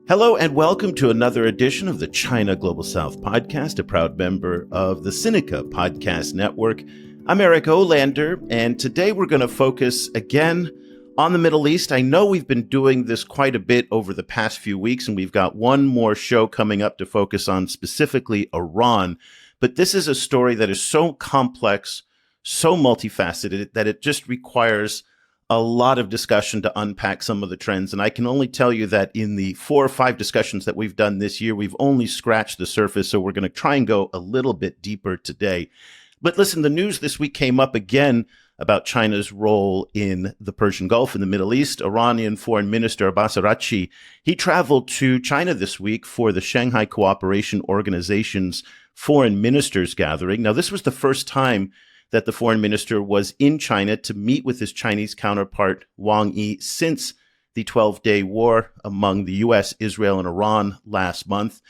Hello and welcome to another edition of the China Global South podcast, a proud member of the Sinica Podcast Network. I'm Eric Olander, and today we're going to focus again on the Middle East. I know we've been doing this quite a bit over the past few weeks, and we've got one more show coming up to focus on specifically Iran. But this is a story that is so complex, so multifaceted, that it just requires a lot of discussion to unpack some of the trends. And I can only tell you that in the 4 or 5 discussions that we've done this year, we've only scratched the surface. So we're going to try and go a little bit deeper today. But listen, the news this week came up again about China's role in the Persian Gulf in the Middle East. Iranian Foreign Minister Abbas Araghchi, he traveled to China this week for the Shanghai Cooperation Organization's Foreign Ministers Gathering. Now, this was the first time that the foreign minister was in China to meet with his Chinese counterpart, Wang Yi, since the 12-day war among the U.S., Israel, and Iran last month.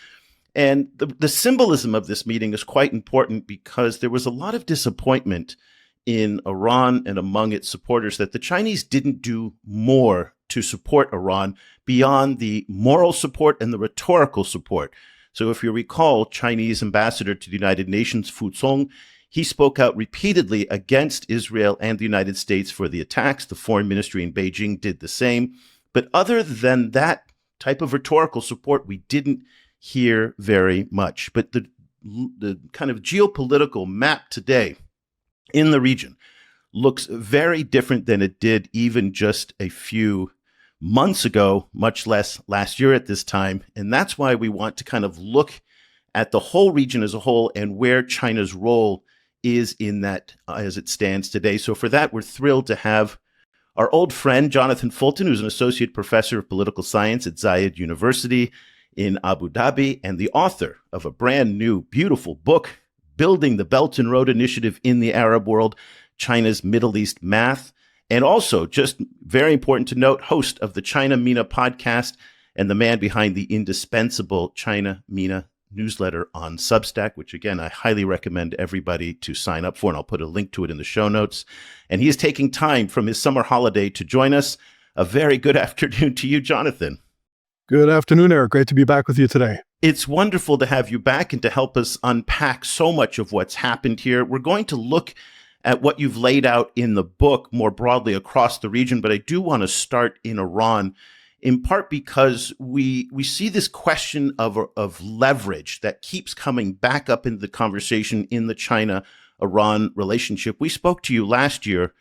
And the symbolism of this meeting is quite important because there was a lot of disappointment in Iran and among its supporters that the Chinese didn't do more to support Iran beyond the moral support and the rhetorical support. So if you recall, Chinese ambassador to the United Nations, Fulton, he spoke out repeatedly against Israel and the United States for the attacks. The foreign ministry in Beijing did the same. But other than that type of rhetorical support, we didn't hear very much. But the kind of geopolitical map today in the region looks very different than it did even just a few months ago, much less last year at this time. And that's why we want to kind of look at the whole region as a whole and where China's role is in that as it stands today. So for that, we're thrilled to have our old friend, Jonathan Fulton, who's an associate professor of political science at Zayed University in Abu Dhabi and the author of a brand new, beautiful book, Building the Belt and Road Initiative in the Arab World, China's Middle East Math. And also, just very important to note, host of the China Mina podcast and the man behind the indispensable China Mina newsletter on Substack, which again, I highly recommend everybody to sign up for, and I'll put a link to it in the show notes. And he is taking time from his summer holiday to join us. A very good afternoon to you, Jonathan. Good afternoon, Eric. Great to be back with you today. It's wonderful to have you back and to help us unpack so much of what's happened here. We're going to look at what you've laid out in the book more broadly across the region, but I do want to start in Iran, in part because we see this question of leverage that keeps coming back up into the conversation in the China-Iran relationship. We spoke to you last year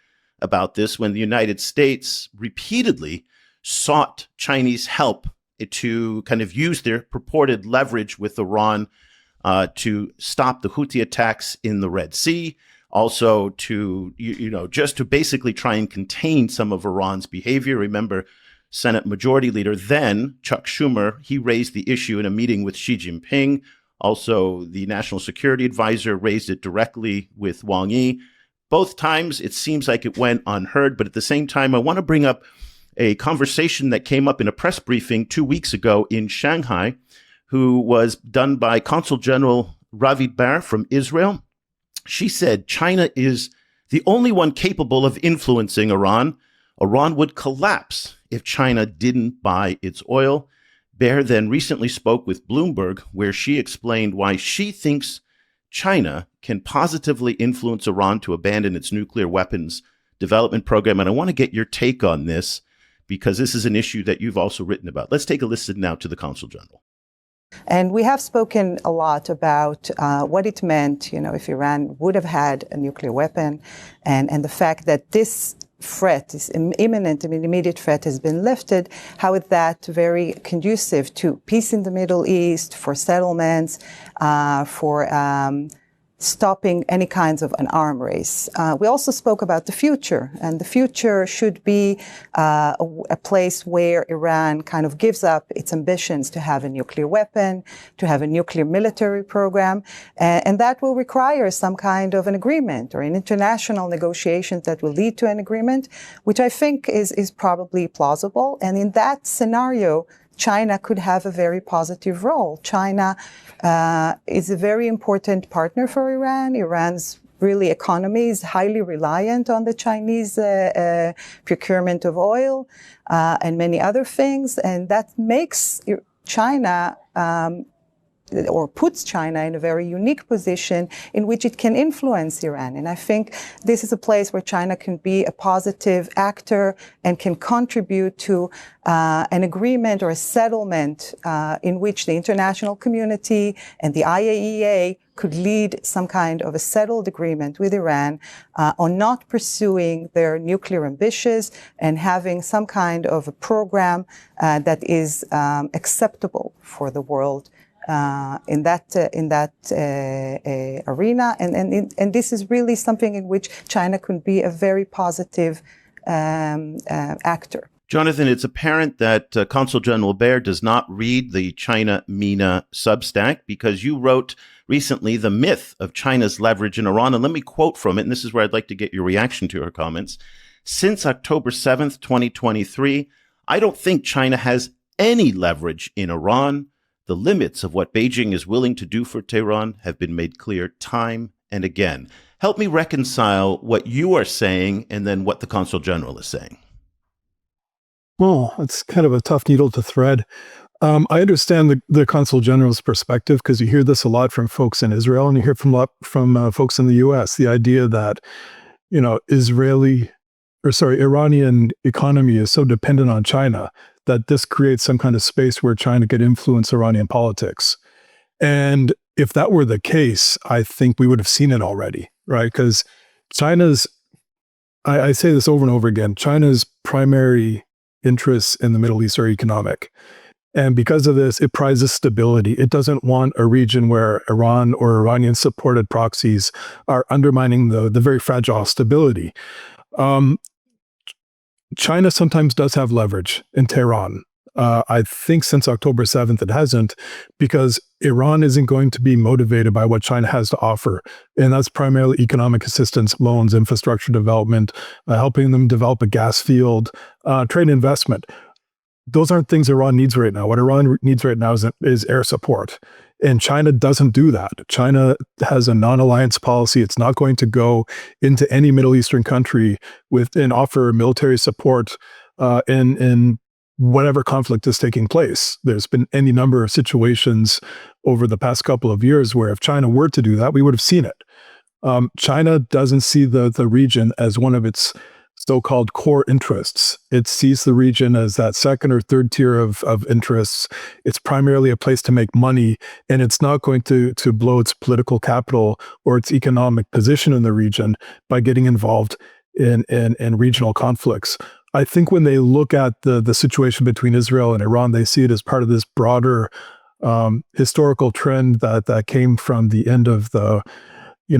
about this when the United States repeatedly sought Chinese help to kind of use their purported leverage with Iran to stop the Houthi attacks in the Red Sea, also to, just to basically try and contain some of Iran's behavior. Remember, Senate Majority Leader then, Chuck Schumer, he raised the issue in a meeting with Xi Jinping. Also, the National Security Advisor raised it directly with Wang Yi. Both times, it seems like it went unheard. But at the same time, I want to bring up a conversation that came up in a press briefing 2 weeks ago in Shanghai, who was done by Consul General Ravid Bar from Israel. She said China is the only one capable of influencing Iran. Iran would collapse if China didn't buy its oil. Bar then recently spoke with Bloomberg, where she explained why she thinks China can positively influence Iran to abandon its nuclear weapons development program. And I want to get your take on this, because this is an issue that you've also written about. Let's take a listen now to the Consul General. And we have spoken a lot about what it meant, if Iran would have had a nuclear weapon, and the fact that this threat, this imminent and immediate threat, has been lifted. How is that very conducive to peace in the Middle East, for settlements, for stopping any kinds of an arm race. We also spoke about the future, and the future should be a place where Iran kind of gives up its ambitions to have a nuclear weapon, to have a nuclear military program, and that will require some kind of an agreement or an international negotiations that will lead to an agreement, which I think is probably plausible. And in that scenario, China could have a very positive role. China is a very important partner for Iran. Iran's really economy is highly reliant on the Chinese procurement of oil and many other things. And that makes China or puts China in a very unique position in which it can influence Iran. And I think this is a place where China can be a positive actor and can contribute to an agreement or a settlement in which the international community and the IAEA could lead some kind of a settled agreement with Iran on not pursuing their nuclear ambitions and having some kind of a program that is acceptable for the world in that arena, and this is really something in which China can be a very positive actor. Jonathan, it's apparent that Consul General Baer does not read the China MENA Substack because you wrote recently The Myth of China's Leverage in Iran. And let me quote from it, and this is where I'd like to get your reaction to her comments. Since October 7th, 2023, I don't think China has any leverage in Iran. The limits of what Beijing is willing to do for Tehran have been made clear time and again. Help me reconcile what you are saying and then what the Consul General is saying. Well, it's kind of a tough needle to thread. I understand the Consul General's perspective because you hear this a lot from folks in Israel and you hear from folks in the U.S. The idea that, Iranian economy is so dependent on China that this creates some kind of space where China could influence Iranian politics. And if that were the case, I think we would have seen it already, right? Because I say this over and over again, China's primary interests in the Middle East are economic. And because of this, it prizes stability. It doesn't want a region where Iran or Iranian-supported proxies are undermining the very fragile stability. China sometimes does have leverage in Tehran. I think since October 7th, it hasn't, because Iran isn't going to be motivated by what China has to offer. And that's primarily economic assistance, loans, infrastructure development, helping them develop a gas field, trade investment. Those aren't things Iran needs right now. What Iran needs right now is air support. And China doesn't do that. China has a non-alliance policy. It's not going to go into any Middle Eastern country and offer military support in whatever conflict is taking place. There's been any number of situations over the past couple of years where if China were to do that, we would have seen it. China doesn't see the region as one of its so-called core interests. It sees the region as that second or third tier of interests. It's primarily a place to make money, and it's not going to blow its political capital or its economic position in the region by getting involved in regional conflicts. I think when they look at the situation between Israel and Iran, they see it as part of this broader historical trend that came from the end of the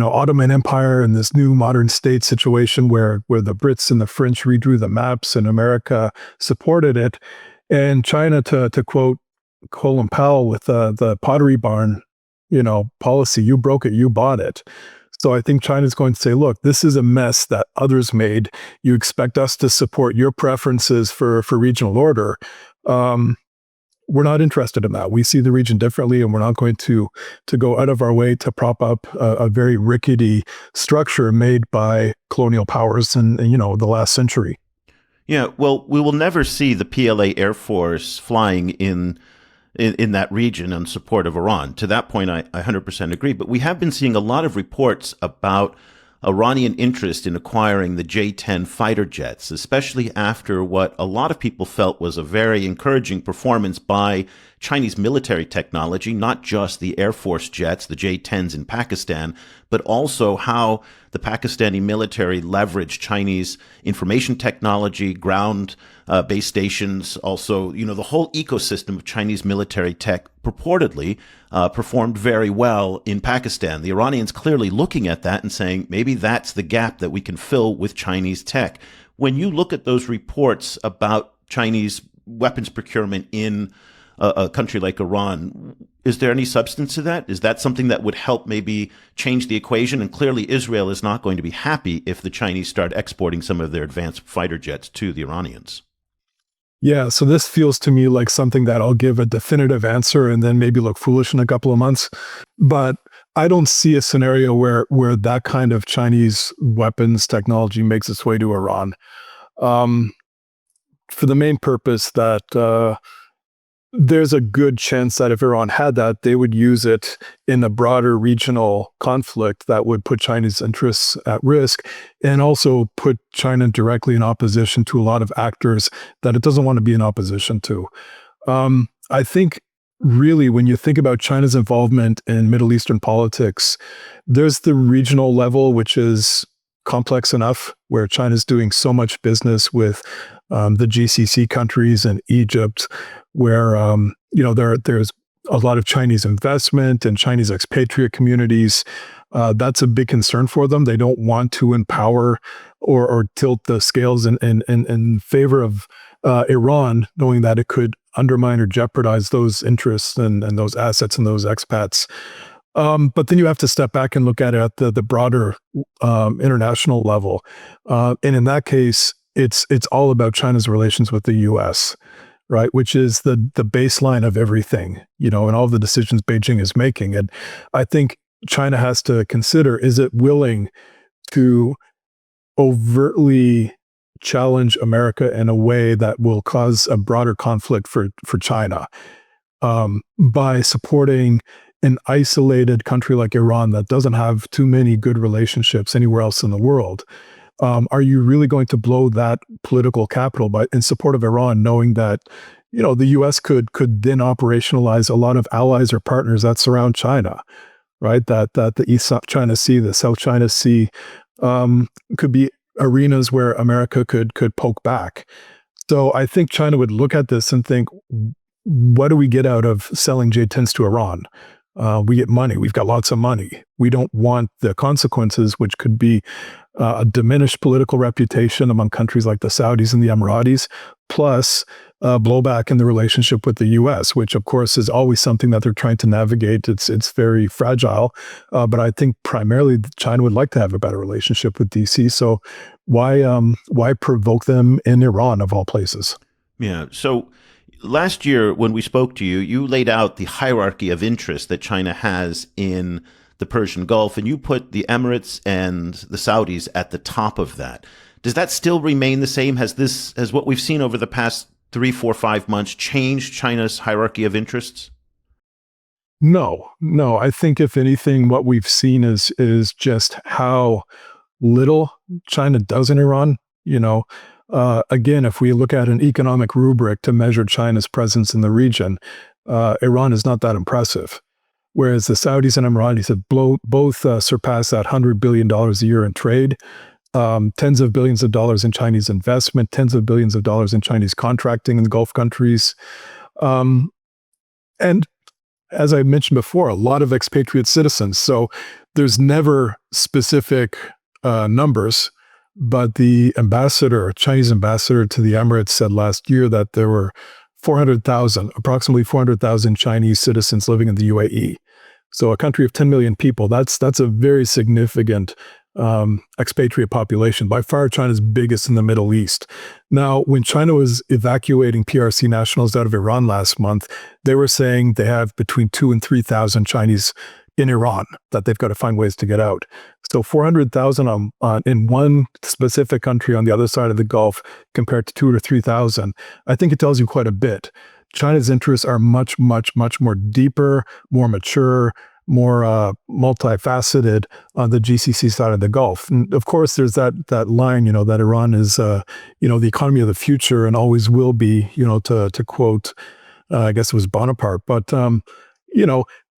Ottoman Empire and this new modern state situation where the Brits and the French redrew the maps and America supported it. And China, to quote Colin Powell with the Pottery Barn, policy, you broke it, you bought it. So I think China's going to say, look, this is a mess that others made. You expect us to support your preferences for regional order. We're not interested in that. We see the region differently, and we're not going to go out of our way to prop up a very rickety structure made by colonial powers in the last century. Yeah, well, we will never see the PLA Air Force flying in that region in support of Iran. To that point, I 100% agree. But we have been seeing a lot of reports about Iranian interest in acquiring the J-10 fighter jets, especially after what a lot of people felt was a very encouraging performance by Chinese military technology, not just the Air Force jets, the J-10s in Pakistan, but also how the Pakistani military leveraged Chinese information technology, ground base stations, also, the whole ecosystem of Chinese military tech purportedly performed very well in Pakistan. The Iranians clearly looking at that and saying, maybe that's the gap that we can fill with Chinese tech. When you look at those reports about Chinese weapons procurement in a country like Iran, is there any substance to that? Is that something that would help maybe change the equation? And clearly Israel is not going to be happy if the Chinese start exporting some of their advanced fighter jets to the Iranians. Yeah, so this feels to me like something that I'll give a definitive answer and then maybe look foolish in a couple of months. But I don't see a scenario where that kind of Chinese weapons technology makes its way to Iran. For the main purpose that there's a good chance that if Iran had that, they would use it in a broader regional conflict that would put China's interests at risk and also put China directly in opposition to a lot of actors that it doesn't want to be in opposition to. I think really when you think about China's involvement in Middle Eastern politics, there's the regional level, which is complex enough, where China's doing so much business with the GCC countries and Egypt, where there's a lot of Chinese investment and Chinese expatriate communities. That's a big concern for them. They don't want to empower or tilt the scales in favor of Iran, knowing that it could undermine or jeopardize those interests and those assets and those expats. But then you have to step back and look at it at the broader international level. And in that case, it's all about China's relations with the U.S., right? Which is the baseline of everything, and all the decisions Beijing is making. And I think China has to consider, is it willing to overtly challenge America in a way that will cause a broader conflict for China by supporting an isolated country like Iran that doesn't have too many good relationships anywhere else in the world? Are you really going to blow that political capital in support of Iran, knowing that the U.S. could then operationalize a lot of allies or partners that surround China, right? That the East China Sea, the South China Sea, could be arenas where America could poke back. So I think China would look at this and think, what do we get out of selling J-10s to Iran? We get money. We've got lots of money. We don't want the consequences, which could be a diminished political reputation among countries like the Saudis and the Emiratis, plus blowback in the relationship with the U.S., which, of course, is always something that they're trying to navigate. It's very fragile. But I think primarily China would like to have a better relationship with D.C. So why provoke them in Iran, of all places? Yeah. So last year, when we spoke to you, you laid out the hierarchy of interest that China has in the Persian Gulf, and you put the Emirates and the Saudis at the top of that. Does that still remain the same? Has what we've seen over the past 3, 4, 5 months changed China's hierarchy of interests? No. I think if anything, what we've seen is just how little China does in Iran. Again, if we look at an economic rubric to measure China's presence in the region, Iran is not that impressive. Whereas the Saudis and Emiratis have both surpassed that $100 billion a year in trade, tens of billions of dollars in Chinese investment, tens of billions of dollars in Chinese contracting in the Gulf countries. And as I mentioned before, a lot of expatriate citizens. So there's never specific numbers. But the Chinese ambassador to the Emirates said last year that there were approximately 400,000 Chinese citizens living in the UAE. So a country of 10 million people, that's a very significant expatriate population, by far China's biggest in the Middle East. Now, when China was evacuating PRC nationals out of Iran last month, they were saying they have between 2,000 and 3,000 Chinese in Iran that they've got to find ways to get out. So 400,000 in one specific country on the other side of the Gulf compared to 2,000 or 3,000, I think it tells you quite a bit. China's interests are much, much, much more deeper, more mature, more multifaceted on the GCC side of the Gulf. And of course, there's that line, that Iran is, the economy of the future and always will be, to quote, I guess it was Bonaparte, but,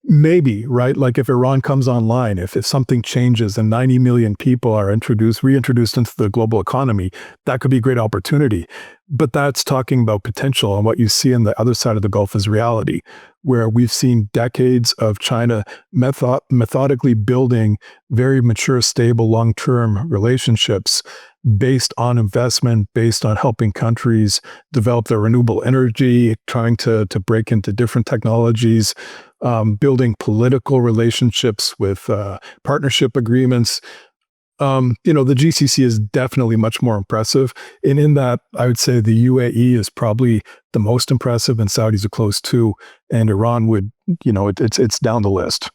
maybe, right? Like if Iran comes online, if something changes and 90 million people are reintroduced into the global economy, that could be a great opportunity. But that's talking about potential, and what you see on the other side of the Gulf is reality, where we've seen decades of China methodically building very mature, stable, long-term relationships based on investment, based on helping countries develop their renewable energy, trying to break into different technologies, building political relationships with partnership agreements. The GCC is definitely much more impressive. And in that, I would say the UAE is probably the most impressive, and Saudis are close too. And Iran would, it's down the list.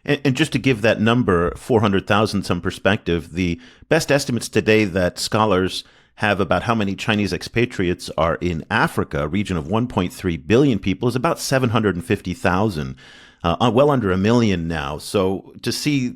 And just to give that number, 400,000, some perspective, the best estimates today that scholars have about how many Chinese expatriates are in Africa, a region of 1.3 billion people, is about 750,000, well under a million now. So to see,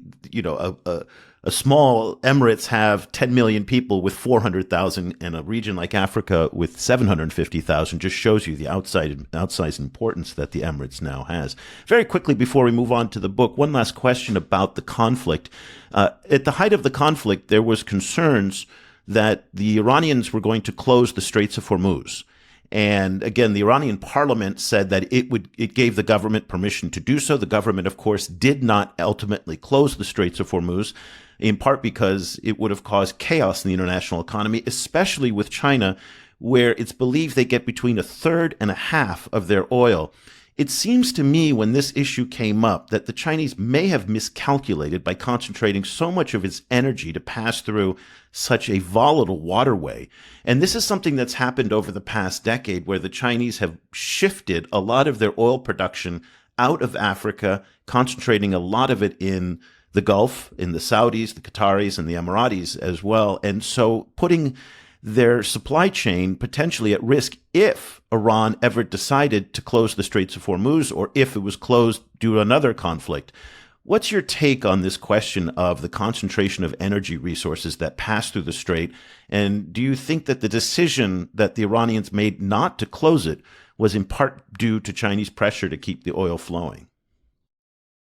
a small Emirates have 10 million people with 400,000 and a region like Africa with 750,000 just shows you the outsized importance that the Emirates now has. Very quickly, before we move on to the book, one last question about the conflict. At the height of the conflict, there was concerns that the Iranians were going to close the Straits of Hormuz. And again, the Iranian parliament said that it gave the government permission to do so. The government, of course, did not ultimately close the Straits of Hormuz, in part because it would have caused chaos in the international economy, especially with China, where it's believed they get between a third and a half of their oil. It seems to me when this issue came up that the Chinese may have miscalculated by concentrating so much of its energy to pass through such a volatile waterway. And this is something that's happened over the past decade, where the Chinese have shifted a lot of their oil production out of Africa, concentrating a lot of it in the Gulf, in the Saudis, the Qataris, and the Emiratis as well. And so putting their supply chain potentially at risk if Iran ever decided to close the Straits of Hormuz, or if it was closed due to another conflict. What's your take on this question of the concentration of energy resources that pass through the strait? And do you think that the decision that the Iranians made not to close it was in part due to Chinese pressure to keep the oil flowing?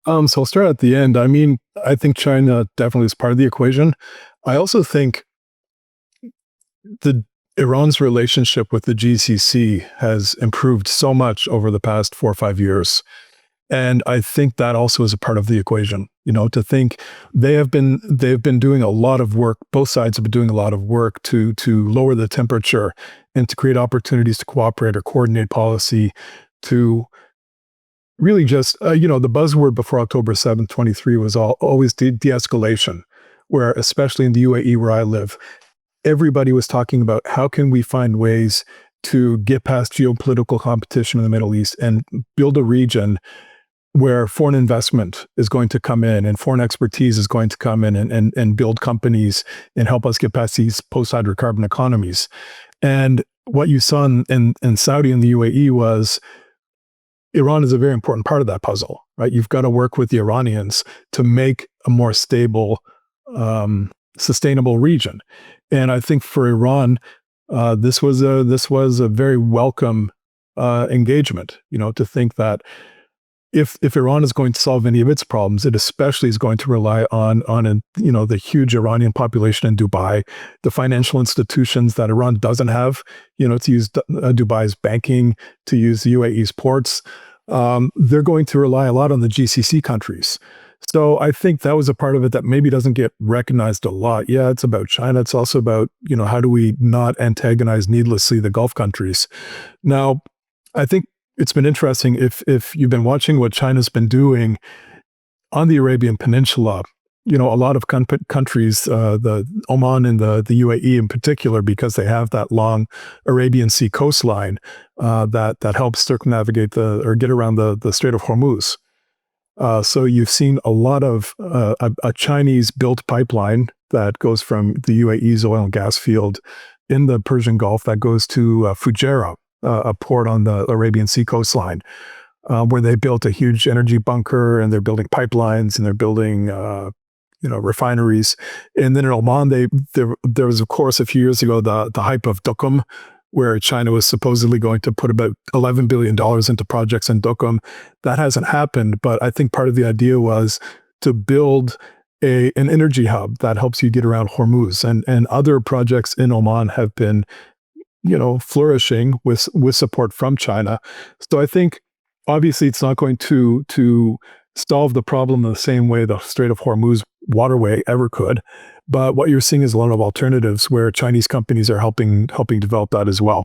So I'll start at the end. I mean, I think China definitely is part of the equation. I also think Iran's relationship with the GCC has improved so much over the past 4 or 5 years. And I think that also is a part of the equation, to think they've been doing a lot of work. Both sides have been doing a lot of work to lower the temperature and to create opportunities to cooperate or coordinate policy, to really just, the buzzword before October 7th, 23 was always de-escalation, where especially in the UAE where I live, everybody was talking about how can we find ways to get past geopolitical competition in the Middle East and build a region where foreign investment is going to come in and foreign expertise is going to come in and build companies and help us get past these post-hydrocarbon economies. And what you saw in Saudi and the UAE was Iran is a very important part of that puzzle, right? You've got to work with the Iranians to make a more stable, sustainable region. And I think for Iran, this was a very welcome engagement. To think that if Iran is going to solve any of its problems, it especially is going to rely on the huge Iranian population in Dubai, the financial institutions that Iran doesn't have. To use Dubai's banking, to use the UAE's ports. They're going to rely a lot on the GCC countries. So I think that was a part of it that maybe doesn't get recognized a lot. Yeah, it's about China. It's also about, how do we not antagonize needlessly the Gulf countries? Now, I think it's been interesting if you've been watching what China's been doing on the Arabian Peninsula. A lot of countries, the Oman and the UAE in particular, because they have that long Arabian Sea coastline that helps circumnavigate or get around the Strait of Hormuz. So you've seen a lot of a Chinese-built pipeline that goes from the UAE's oil and gas field in the Persian Gulf that goes to Fujairah, a port on the Arabian Sea coastline, where they built a huge energy bunker, and they're building pipelines, and they're building refineries. And then in Oman, there was, of course, a few years ago, the hype of Duqm, where China was supposedly going to put about $11 billion into projects in Duqm. That hasn't happened, but I think part of the idea was to build an energy hub that helps you get around Hormuz. And other projects in Oman have been, flourishing with support from China. So I think, obviously, it's not going to solve the problem in the same way the Strait of Hormuz waterway ever could. But what you're seeing is a lot of alternatives where Chinese companies are helping develop that as well.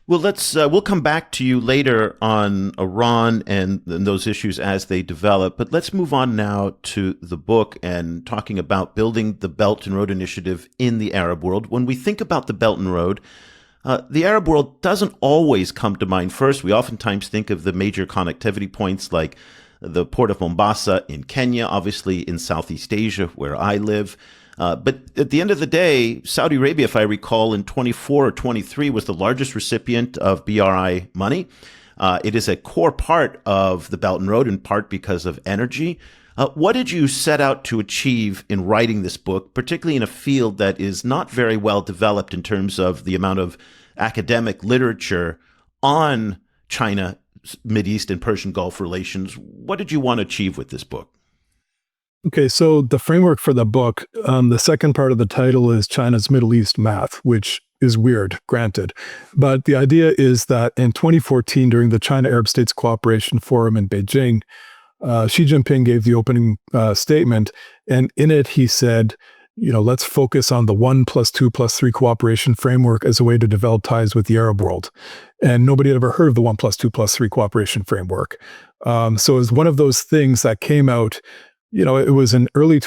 Well, we'll come back to you later on Iran and those issues as they develop. But let's move on now to the book and talking about building the Belt and Road Initiative in the Arab world. When we think about the Belt and Road, the Arab world doesn't always come to mind first. We oftentimes think of the major connectivity points like the port of Mombasa in Kenya, obviously in Southeast Asia, where I live. But at the end of the day, Saudi Arabia, if I recall, in 24 or 23 was the largest recipient of BRI money. It is a core part of the Belt and Road, in part because of energy. What did you set out to achieve in writing this book, particularly in a field that is not very well developed in terms of the amount of academic literature on China, Mideast, and Persian Gulf relations? What did you want to achieve with this book? Okay, so the framework for the book, the second part of the title is China's Middle East Math, which is weird, granted. But the idea is that in 2014, during the China Arab States Cooperation Forum in Beijing, Xi Jinping gave the opening statement, and in it he said, let's focus on the 1+2+3 cooperation framework as a way to develop ties with the Arab world. And nobody had ever heard of the 1+2+3 cooperation framework. So it was one of those things that came out, it was in early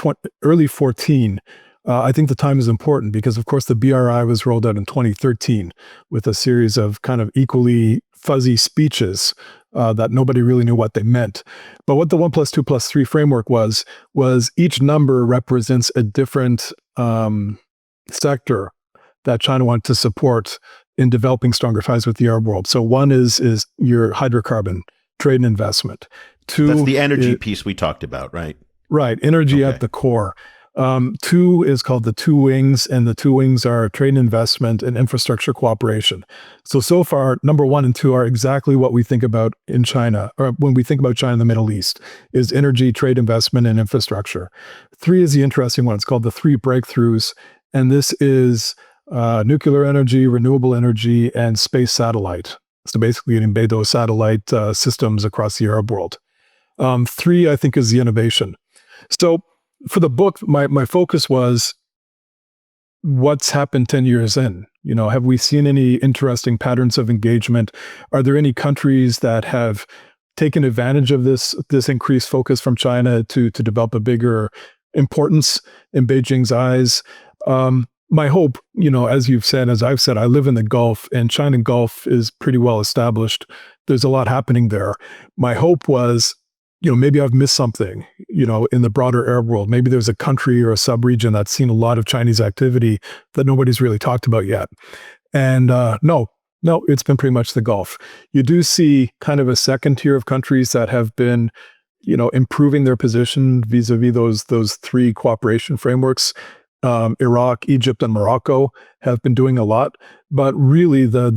14. I think the time is important because, of course, the BRI was rolled out in 2013 with a series of kind of equally fuzzy speeches that nobody really knew what they meant. But what the 1+2+3 framework was each number represents a different sector that China wanted to support in developing stronger ties with the Arab world. So one is your hydrocarbon trade and investment. Two, that's the energy piece we talked about, right? Right, energy at the core. Two is called the two wings, and the two wings are trade and investment and infrastructure cooperation. So far, number one and two are exactly what we think about in China, or when we think about China and the Middle East, is energy, trade, investment, and infrastructure. Three is the interesting one. It's called the three breakthroughs, and this is nuclear energy, renewable energy, and space satellite. So basically, it embed those satellite systems across the Arab world. Three, I think, is the innovation. So for the book, my focus was what's happened 10 years in. Have we seen any interesting patterns of engagement? Are there any countries that have taken advantage of this increased focus from China to develop a bigger importance in Beijing's eyes? My hope, as you've said, as I've said, I live in the Gulf, and China Gulf is pretty well established. There's a lot happening there. My hope was, maybe I've missed something, in the broader Arab world. Maybe there's a country or a sub-region that's seen a lot of Chinese activity that nobody's really talked about yet. And no, it's been pretty much the Gulf. You do see kind of a second tier of countries that have been, improving their position vis-a-vis those three cooperation frameworks. Iraq, Egypt, and Morocco have been doing a lot, but really the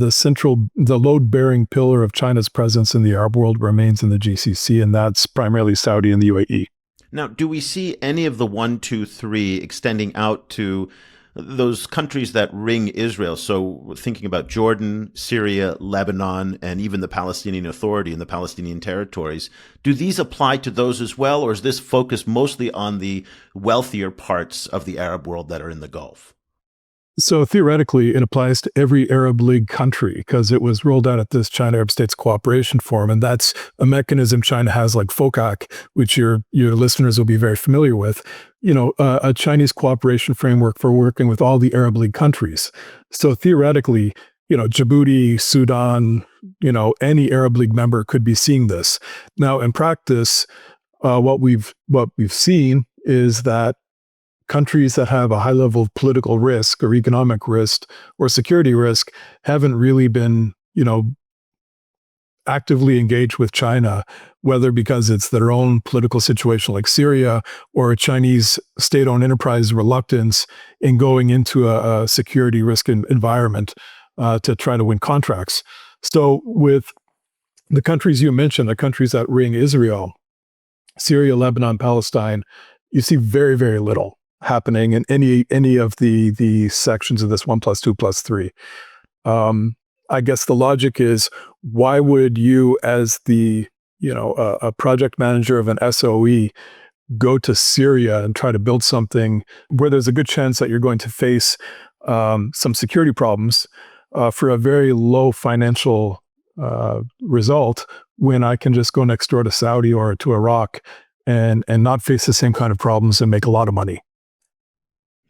load-bearing pillar of China's presence in the Arab world remains in the GCC, and that's primarily Saudi and the UAE. Now, do we see any of the 1, 2, 3 extending out to those countries that ring Israel? So thinking about Jordan, Syria, Lebanon, and even the Palestinian Authority and the Palestinian territories, do these apply to those as well, or is this focused mostly on the wealthier parts of the Arab world that are in the Gulf? So theoretically, it applies to every Arab League country because it was rolled out at this China Arab States Cooperation Forum, and that's a mechanism China has like FOCAC, which your listeners will be very familiar with. A Chinese cooperation framework for working with all the Arab League countries. So theoretically, Djibouti, Sudan, any Arab League member could be seeing this. Now, in practice, what we've seen is that countries that have a high level of political risk or economic risk or security risk haven't really been, actively engaged with China, whether because it's their own political situation like Syria or a Chinese state-owned enterprise reluctance in going into a security risk environment to try to win contracts. So with the countries you mentioned, the countries that ring Israel, Syria, Lebanon, Palestine, you see very, very little happening in any of the sections of this 1+2+3. I guess the logic is, why would you, as a project manager of an SOE, go to Syria and try to build something where there's a good chance that you're going to face some security problems for a very low financial result, when I can just go next door to Saudi or to Iraq and not face the same kind of problems and make a lot of money?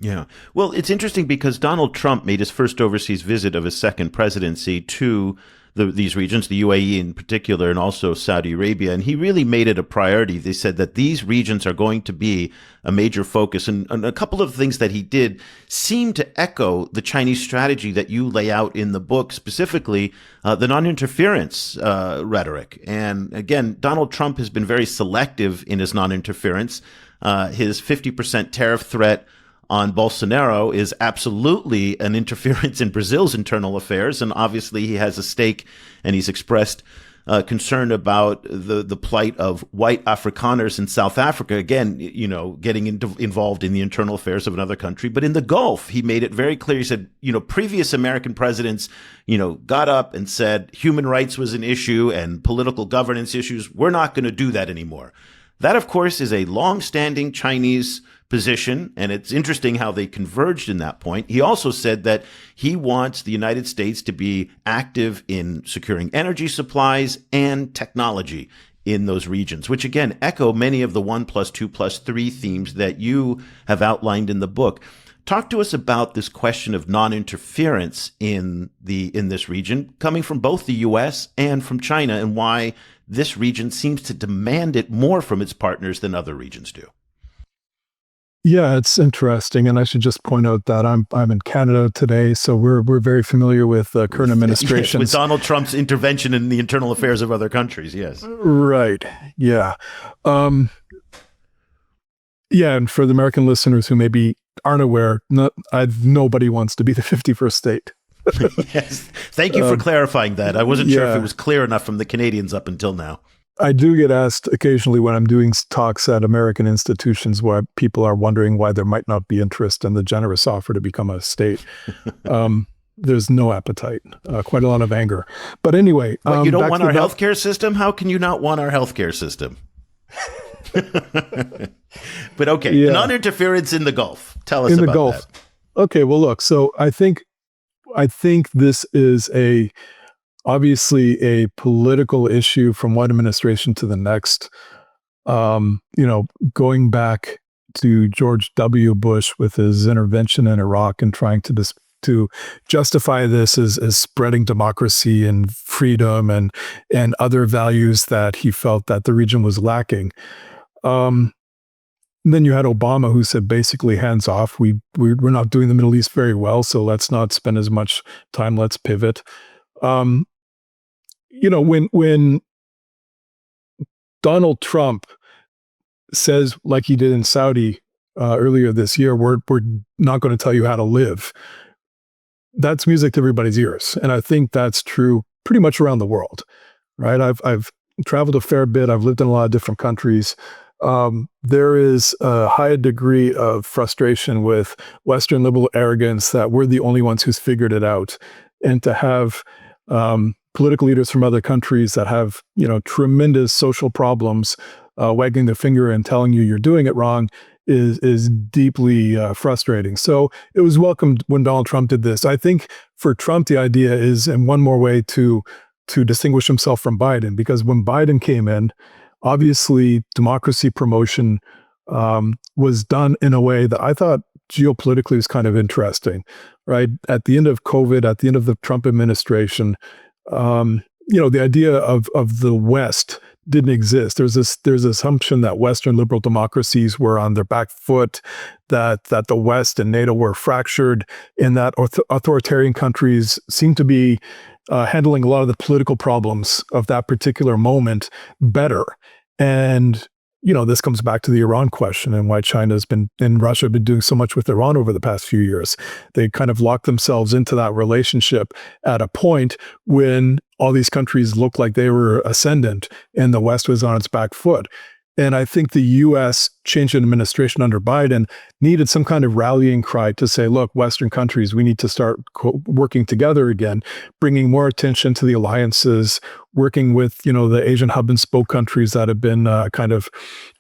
Yeah. Well, it's interesting because Donald Trump made his first overseas visit of his second presidency to these regions, the UAE in particular, and also Saudi Arabia. And he really made it a priority. They said that these regions are going to be a major focus. And a couple of things that he did seem to echo the Chinese strategy that you lay out in the book, specifically the non-interference rhetoric. And again, Donald Trump has been very selective in his non-interference. His 50% tariff threat on Bolsonaro is absolutely an interference in Brazil's internal affairs. And obviously he has a stake, and he's expressed concern about the plight of white Afrikaners in South Africa, again, getting involved in the internal affairs of another country. But in the Gulf, he made it very clear. He said, previous American presidents, got up and said human rights was an issue and political governance issues. We're not going to do that anymore. That, of course, is a long-standing Chinese position, and it's interesting how they converged in that point. He also said that he wants the United States to be active in securing energy supplies and technology in those regions, which again echo many of the 1+2+3 themes that you have outlined in the book. Talk to us about this question of non-interference in this region, coming from both the U.S. and from China, and why this region seems to demand it more from its partners than other regions do. Yeah, it's interesting, and I should just point out that I'm in Canada today, so we're very familiar with current administrations. Yes, with Donald Trump's intervention in the internal affairs of other countries. Yes, right. Yeah, and for the American listeners who maybe aren't aware, nobody wants to be the 51st state. Yes, thank you for clarifying that. I wasn't sure if it was clear enough from the Canadians up until now. I do get asked occasionally when I'm doing talks at American institutions why people are wondering why there might not be interest in the generous offer to become a state. There's no appetite, quite a lot of anger. But anyway. But you don't want our healthcare system? How can you not want our healthcare system? But okay, non-interference in the Gulf. Tell us about that. Okay, well, look, so I think this is obviously a political issue from one administration to the next. Going back to George W. Bush with his intervention in Iraq and trying to justify this as spreading democracy and freedom and other values that he felt that the region was lacking. Then you had Obama, who said basically hands off. We're not doing the Middle East very well, so let's not spend as much time. Let's pivot. When Donald Trump says, like he did in Saudi earlier this year, we're not going to tell you how to live, that's music to everybody's ears, and I think that's true pretty much around the world, right? I've traveled a fair bit. I've lived in a lot of different countries. There is a high degree of frustration with Western liberal arrogance that we're the only ones who's figured it out, and to have political leaders from other countries that have tremendous social problems wagging their finger and telling you you're doing it wrong is deeply frustrating. So it was welcomed when Donald Trump did this. I think for Trump, the idea is, and one more way to distinguish himself from Biden, because when Biden came in, obviously democracy promotion was done in a way that I thought geopolitically was kind of interesting, right? At the end of COVID, at the end of the Trump administration, the idea of the West didn't exist. There's this assumption that Western liberal democracies were on their back foot, that the West and NATO were fractured, and that authoritarian countries seem to be handling a lot of the political problems of that particular moment better. And this comes back to the Iran question and why China's been and Russia have been doing so much with Iran over the past few years. They kind of locked themselves into that relationship at a point when all these countries looked like they were ascendant and the West was on its back foot. And I think the U.S. change in administration under Biden needed some kind of rallying cry to say, look, Western countries, we need to start working together again, bringing more attention to the alliances, working with, the Asian hub and spoke countries that have been kind of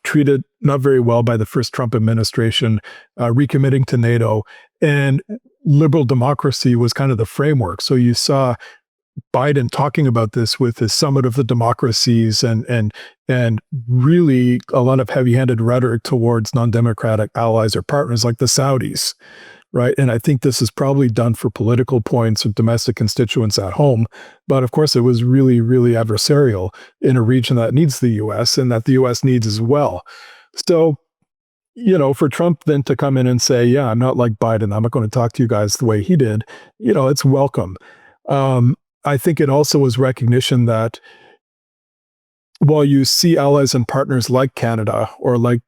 treated not very well by the first Trump administration, recommitting to NATO. And liberal democracy was kind of the framework. So you saw Biden talking about this with his summit of the democracies and really a lot of heavy-handed rhetoric towards non-democratic allies or partners like the Saudis, right? And I think this is probably done for political points of domestic constituents at home. But of course, it was really, really adversarial in a region that needs the U.S. and that the U.S. needs as well. So, for Trump then to come in and say, yeah, I'm not like Biden, I'm not going to talk to you guys the way he did, it's welcome. I think it also was recognition that while you see allies and partners like Canada or like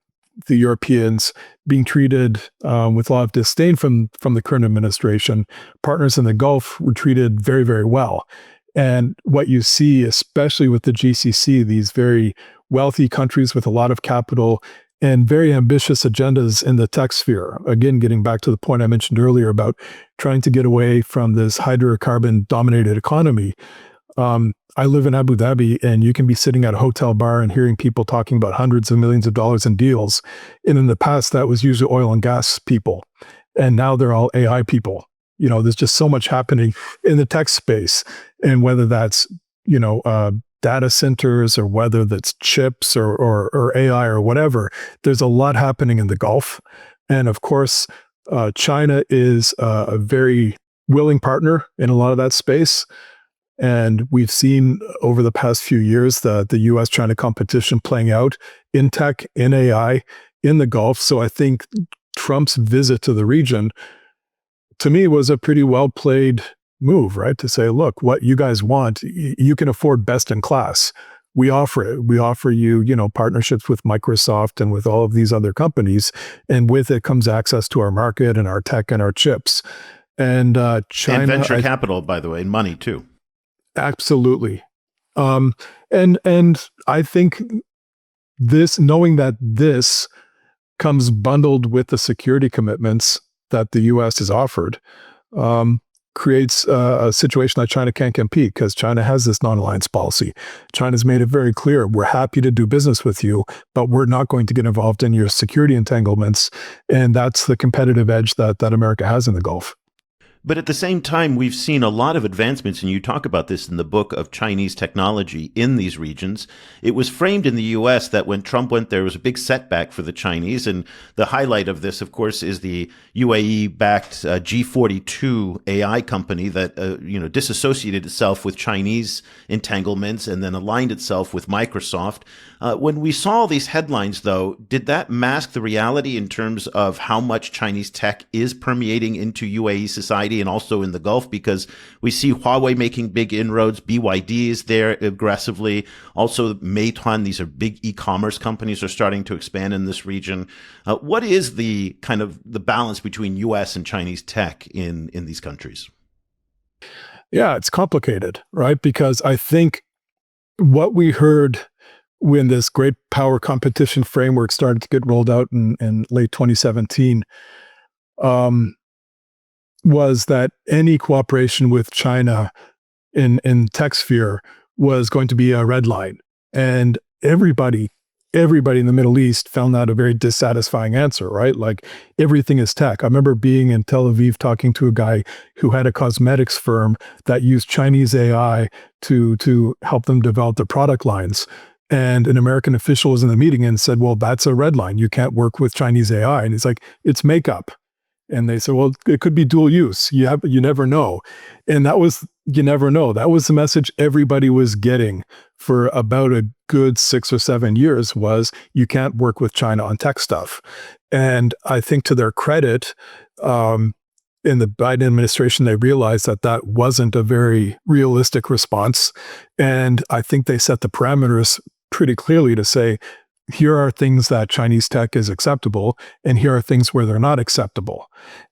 the Europeans being treated with a lot of disdain from the current administration, partners in the Gulf were treated very, very well. And what you see, especially with the GCC, these very wealthy countries with a lot of capital and very ambitious agendas in the tech sphere. Again, getting back to the point I mentioned earlier about trying to get away from this hydrocarbon-dominated economy. I live in Abu Dhabi, and you can be sitting at a hotel bar and hearing people talking about hundreds of millions of dollars in deals. And in the past, that was usually oil and gas people. And now they're all AI people. There's just so much happening in the tech space. And whether that's, data centers or whether that's chips or AI or whatever, there's a lot happening in the Gulf. And of course, China is a very willing partner in a lot of that space. And we've seen over the past few years the U.S.-China competition playing out in tech, in AI, in the Gulf. So I think Trump's visit to the region, to me, was a pretty well-played move, right? To say, look, what you guys want, you can afford best in class. We offer it. We offer you, partnerships with Microsoft and with all of these other companies. And with it comes access to our market and our tech and our chips. And China... And venture capital, by the way, and money too. Absolutely. And I think knowing that this comes bundled with the security commitments that the U.S. has offered, creates a situation that China can't compete because China has this non-alliance policy. China's made it very clear, we're happy to do business with you, but we're not going to get involved in your security entanglements. And that's the competitive edge that America has in the Gulf. But at the same time, we've seen a lot of advancements, and you talk about this in the book, of Chinese technology in these regions. It was framed in the U.S. that when Trump went there, it was a big setback for the Chinese. And the highlight of this, of course, is the UAE-backed G42 AI company that, disassociated itself with Chinese entanglements and then aligned itself with Microsoft. When we saw these headlines, though, did that mask the reality in terms of how much Chinese tech is permeating into UAE society and also in the Gulf? Because we see Huawei making big inroads, BYD is there aggressively, also Meituan, these are big e-commerce companies, are starting to expand in this region. What is the kind of the balance between U.S. and Chinese tech in these countries? Yeah, it's complicated, right? Because I think what we heard when this great power competition framework started to get rolled out in late 2017, was that any cooperation with China in tech sphere was going to be a red line. And everybody in the Middle East found that a very dissatisfying answer, right? Like, everything is tech. I remember being in Tel Aviv talking to a guy who had a cosmetics firm that used Chinese AI to help them develop their product lines. And an American official was in the meeting and said, well, that's a red line. You can't work with Chinese AI. And he's like, it's makeup. And they said, well, it could be dual use. You never know. And that was, you never know. That was the message everybody was getting for about a good 6 or 7 years, was you can't work with China on tech stuff. And I think, to their credit, in the Biden administration, they realized that wasn't a very realistic response. And I think they set the parameters pretty clearly to say, here are things that Chinese tech is acceptable, and here are things where they're not acceptable.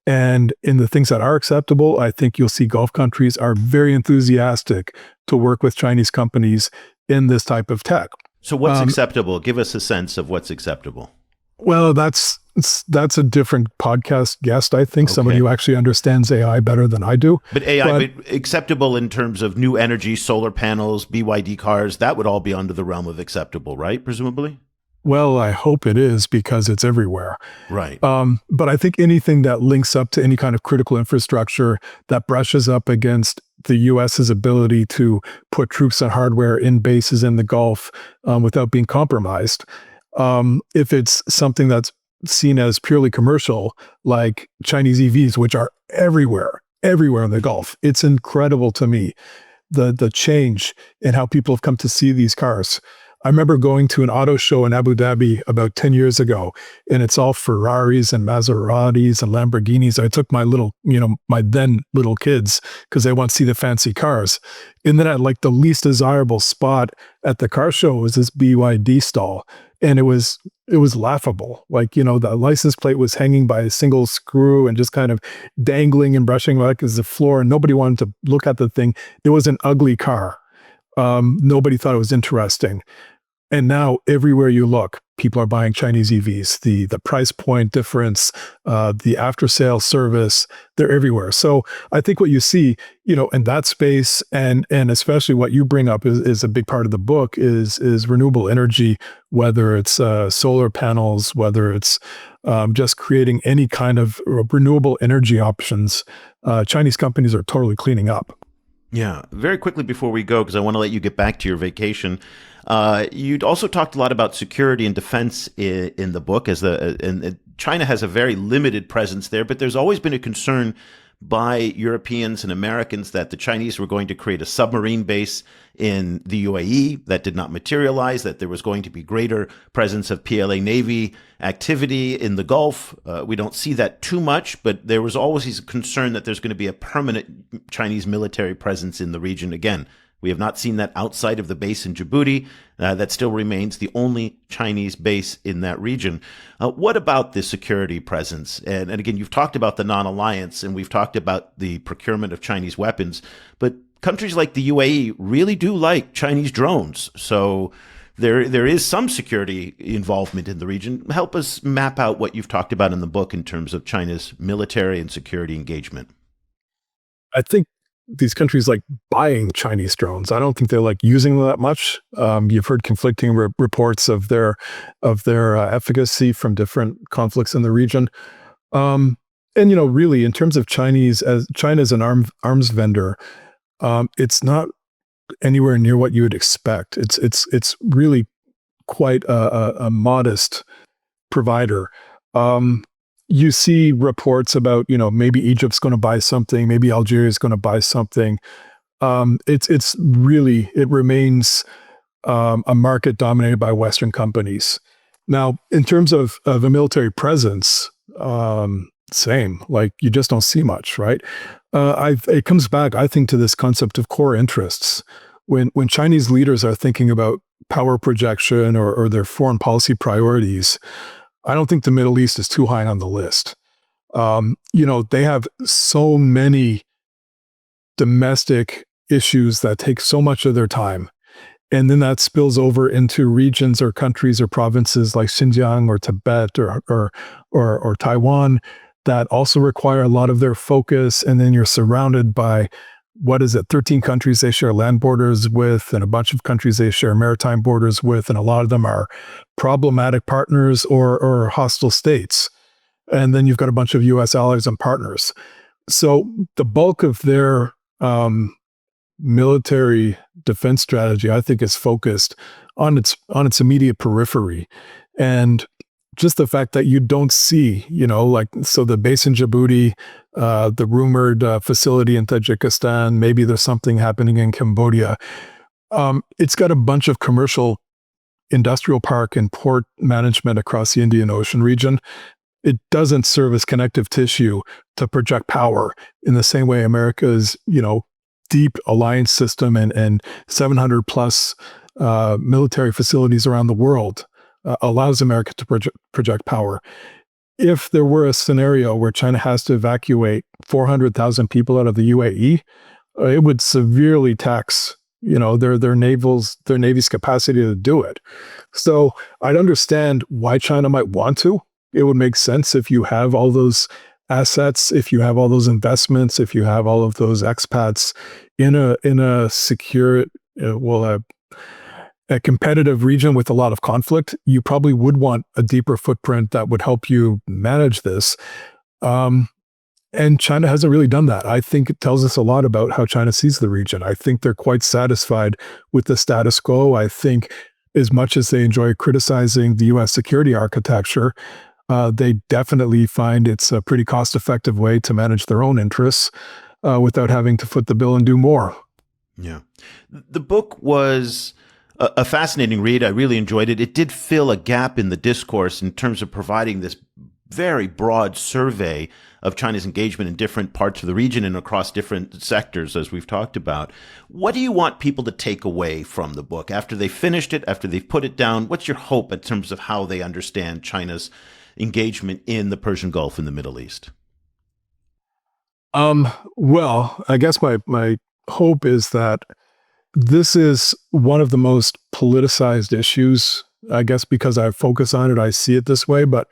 And in the things that are acceptable, I think you'll see Gulf countries are very enthusiastic to work with Chinese companies in this type of tech. So what's acceptable? Give us a sense of what's acceptable. Well, that's a different podcast guest, I think, somebody who actually understands AI better than I do. But AI, but acceptable in terms of new energy, solar panels, BYD cars, that would all be under the realm of acceptable, right? Presumably? Well, I hope it is, because it's everywhere. Right. But I think anything that links up to any kind of critical infrastructure that brushes up against the U.S.'s ability to put troops and hardware in bases in the Gulf without being compromised, if it's something that's seen as purely commercial, like Chinese EVs, which are everywhere in the Gulf. It's incredible to me, the change in how people have come to see these cars. I remember going to an auto show in Abu Dhabi about 10 years ago, and it's all Ferraris and Maseratis and Lamborghinis. I took my my then little kids because they want to see the fancy cars. And then at like the least desirable spot at the car show was this BYD stall. And it was laughable. Like, the license plate was hanging by a single screw and just kind of dangling and brushing like as the floor. And nobody wanted to look at the thing. It was an ugly car. Nobody thought it was interesting. And now everywhere you look, people are buying Chinese EVs. The price point difference, the after sale service, they're everywhere. So I think what you see, in that space, and especially what you bring up is a big part of the book is renewable energy, whether it's solar panels, whether it's just creating any kind of renewable energy options. Chinese companies are totally cleaning up. Yeah. Very quickly before we go, because I want to let you get back to your vacation. You'd also talked a lot about security and defense in the book, and China has a very limited presence there, but there's always been a concern by Europeans and Americans that the Chinese were going to create a submarine base in the UAE. That did not materialize, that there was going to be greater presence of PLA Navy activity in the Gulf. We don't see that too much, but there was always a concern that there's going to be a permanent Chinese military presence in the region again. We have not seen that outside of the base in Djibouti. That still remains the only Chinese base in that region. What about the security presence? And again, you've talked about the non-alliance, and we've talked about the procurement of Chinese weapons. But countries like the UAE really do like Chinese drones. So there is some security involvement in the region. Help us map out what you've talked about in the book in terms of China's military and security engagement. I think these countries like buying Chinese drones. I don't think they like using them that much. You've heard conflicting reports of their efficacy from different conflicts in the region. And really, in terms of China's an arms vendor, it's not anywhere near what you would expect. It's really quite a modest provider. You see reports about, maybe Egypt's going to buy something, maybe Algeria is going to buy something. It remains a market dominated by Western companies. Now, in terms of a military presence, same, like you just don't see much, right? It comes back, I think, to this concept of core interests. When Chinese leaders are thinking about power projection or their foreign policy priorities, I don't think the Middle East is too high on the list. They have so many domestic issues that take so much of their time. And then that spills over into regions or countries or provinces like Xinjiang or Tibet or Taiwan that also require a lot of their focus. And then you're surrounded by 13 countries they share land borders with, and a bunch of countries they share maritime borders with, and a lot of them are problematic partners or hostile states. And then you've got a bunch of U.S. allies and partners. So the bulk of their military defense strategy, I think, is focused on its immediate periphery. And just the fact that you don't see, so the base in Djibouti, the rumored facility in Tajikistan, maybe there's something happening in Cambodia. It's got a bunch of commercial industrial park and port management across the Indian Ocean region. It doesn't serve as connective tissue to project power in the same way America's, deep alliance system and 700 plus military facilities around the world allows America to project power. If there were a scenario where China has to evacuate 400,000 people out of the UAE, it would severely tax, their Navy's capacity to do it. So I'd understand why China might want to. It would make sense if you have all those assets, if you have all those investments, if you have all of those expats in a secure, a competitive region with a lot of conflict. You probably would want a deeper footprint that would help you manage this. And China hasn't really done that. I think it tells us a lot about how China sees the region. I think they're quite satisfied with the status quo. I think as much as they enjoy criticizing the U.S. security architecture, They definitely find it's a pretty cost-effective way to manage their own interests without having to foot the bill and do more. Yeah. The book was a fascinating read. I really enjoyed it. It did fill a gap in the discourse in terms of providing this very broad survey of China's engagement in different parts of the region and across different sectors, as we've talked about. What do you want people to take away from the book after they finished it, after they've put it down? What's your hope in terms of how they understand China's engagement in the Persian Gulf and the Middle East? Well, I guess my hope is that this is one of the most politicized issues. I guess because I focus on it, I see it this way, but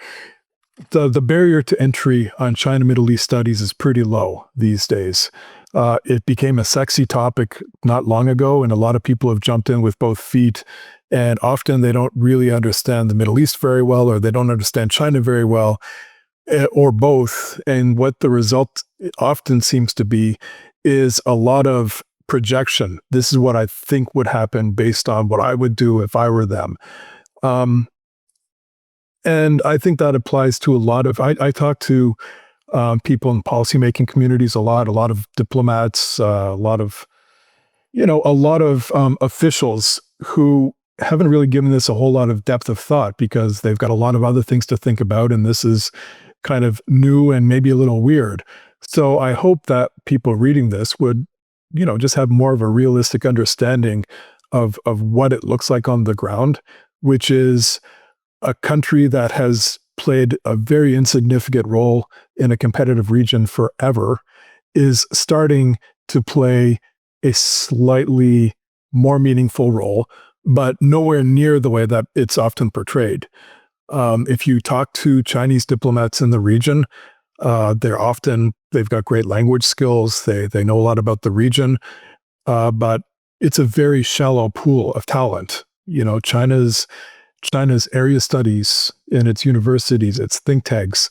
the barrier to entry on China-Middle East studies is pretty low these days. It became a sexy topic not long ago, and a lot of people have jumped in with both feet, and often they don't really understand the Middle East very well, or they don't understand China very well, or both. And what the result often seems to be is a lot of projection. This is what I think would happen based on what I would do if I were them. And I think that applies to a lot of, I talk to people in policymaking communities a lot of diplomats, a lot of officials who haven't really given this a whole lot of depth of thought because they've got a lot of other things to think about. And this is kind of new and maybe a little weird. So I hope that people reading this would, just have more of a realistic understanding of what it looks like on the ground, which is a country that has played a very insignificant role in a competitive region forever is starting to play a slightly more meaningful role, but nowhere near the way that it's often portrayed. If you talk to Chinese diplomats in the region, they've got great language skills. They know a lot about the region, but it's a very shallow pool of talent. China's area studies in its universities, its think tanks,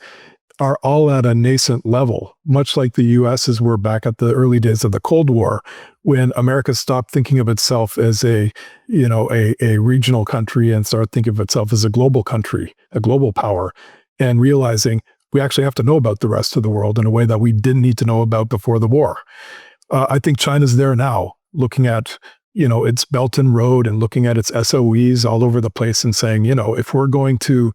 are all at a nascent level, much like the US's were back at the early days of the Cold War, when America stopped thinking of itself as a regional country and started thinking of itself as a global country, a global power, and realizing we actually have to know about the rest of the world in a way that we didn't need to know about before the war. I think China's there now, looking at its Belt and Road and looking at its SOEs all over the place and saying, if we're going to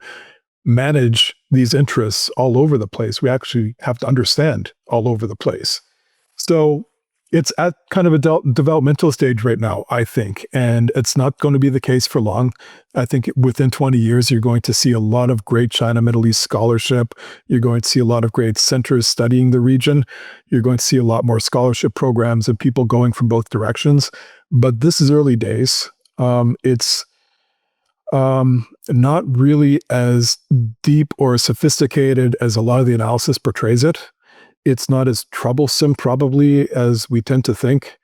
manage these interests all over the place, we actually have to understand all over the place. So it's at kind of a developmental stage right now, I think, and it's not going to be the case for long. I think within 20 years, you're going to see a lot of great China-Middle East scholarship. You're going to see a lot of great centers studying the region. You're going to see a lot more scholarship programs and people going from both directions. But this is early days. It's not really as deep or sophisticated as a lot of the analysis portrays it. It's not as troublesome probably as we tend to think.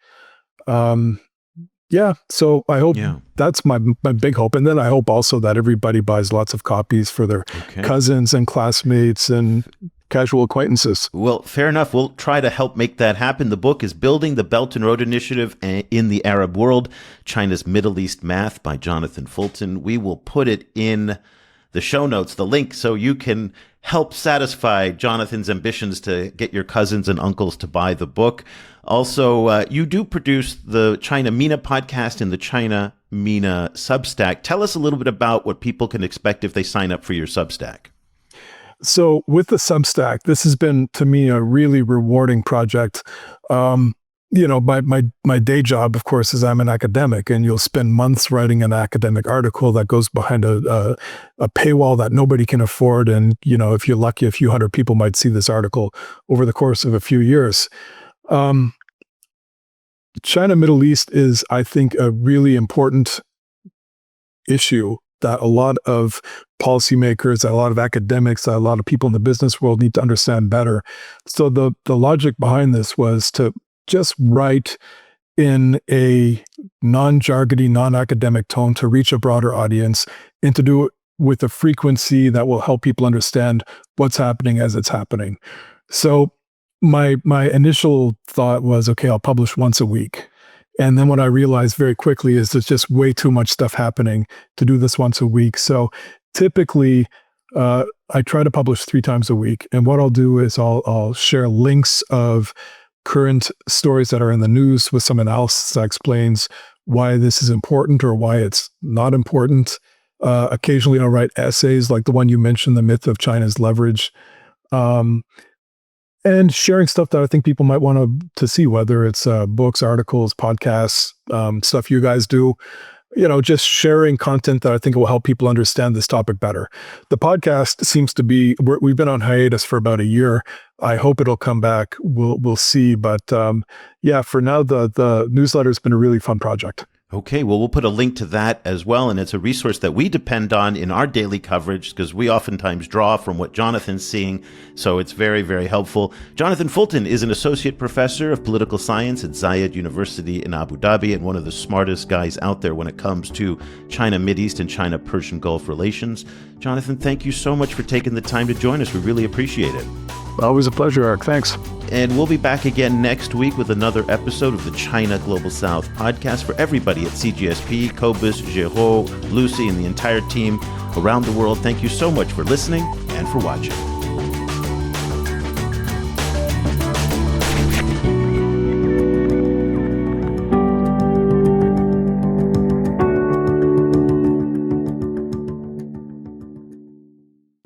So I hope that's my big hope. And then I hope also that everybody buys lots of copies for their cousins and classmates and casual acquaintances. Well, fair enough. We'll try to help make that happen. The book is Building the Belt and Road Initiative in the Arab World, China's Middle East Math by Jonathan Fulton. We will put it in the show notes, the link, so you can help satisfy Jonathan's ambitions to get your cousins and uncles to buy the book. Also, you do produce the China MENA podcast and the China MENA Substack. Tell us a little bit about what people can expect if they sign up for your Substack. So with the Substack, this has been, to me, a really rewarding project. My day job, of course, is I'm an academic, and you'll spend months writing an academic article that goes behind a paywall that nobody can afford. And, if you're lucky, a few hundred people might see this article over the course of a few years. China Middle East is, I think, a really important issue that a lot of policymakers, a lot of academics, a lot of people in the business world need to understand better. So the logic behind this was to just write in a non-jargony, non-academic tone to reach a broader audience and to do it with a frequency that will help people understand what's happening as it's happening. So my initial thought was, okay, I'll publish once a week. And then what I realized very quickly is there's just way too much stuff happening to do this once a week. So typically, I try to publish 3 times a week. And what I'll do is I'll share links of current stories that are in the news with some analysis that explains why this is important or why it's not important. Occasionally I'll write essays like the one you mentioned, The Myth of China's Leverage, and sharing stuff that I think people might want to see, whether it's books, articles, podcasts, stuff you guys do. Just sharing content that I think will help people understand this topic better. The podcast seems to be, we've been on hiatus for about a year. I hope it'll come back. We'll see. But for now, the newsletter has been a really fun project. Okay, well, we'll put a link to that as well, and it's a resource that we depend on in our daily coverage because we oftentimes draw from what Jonathan's seeing, so it's very, very helpful. Jonathan Fulton is an associate professor of political science at Zayed University in Abu Dhabi and one of the smartest guys out there when it comes to China, Mideast, and China-Persian Gulf relations. Jonathan, thank you so much for taking the time to join us. We really appreciate it. Always a pleasure, Eric. Thanks. And we'll be back again next week with another episode of the China Global South podcast. For everybody at CGSP, Cobus, Giraud, Bluesky, and the entire team around the world, thank you so much for listening and for watching.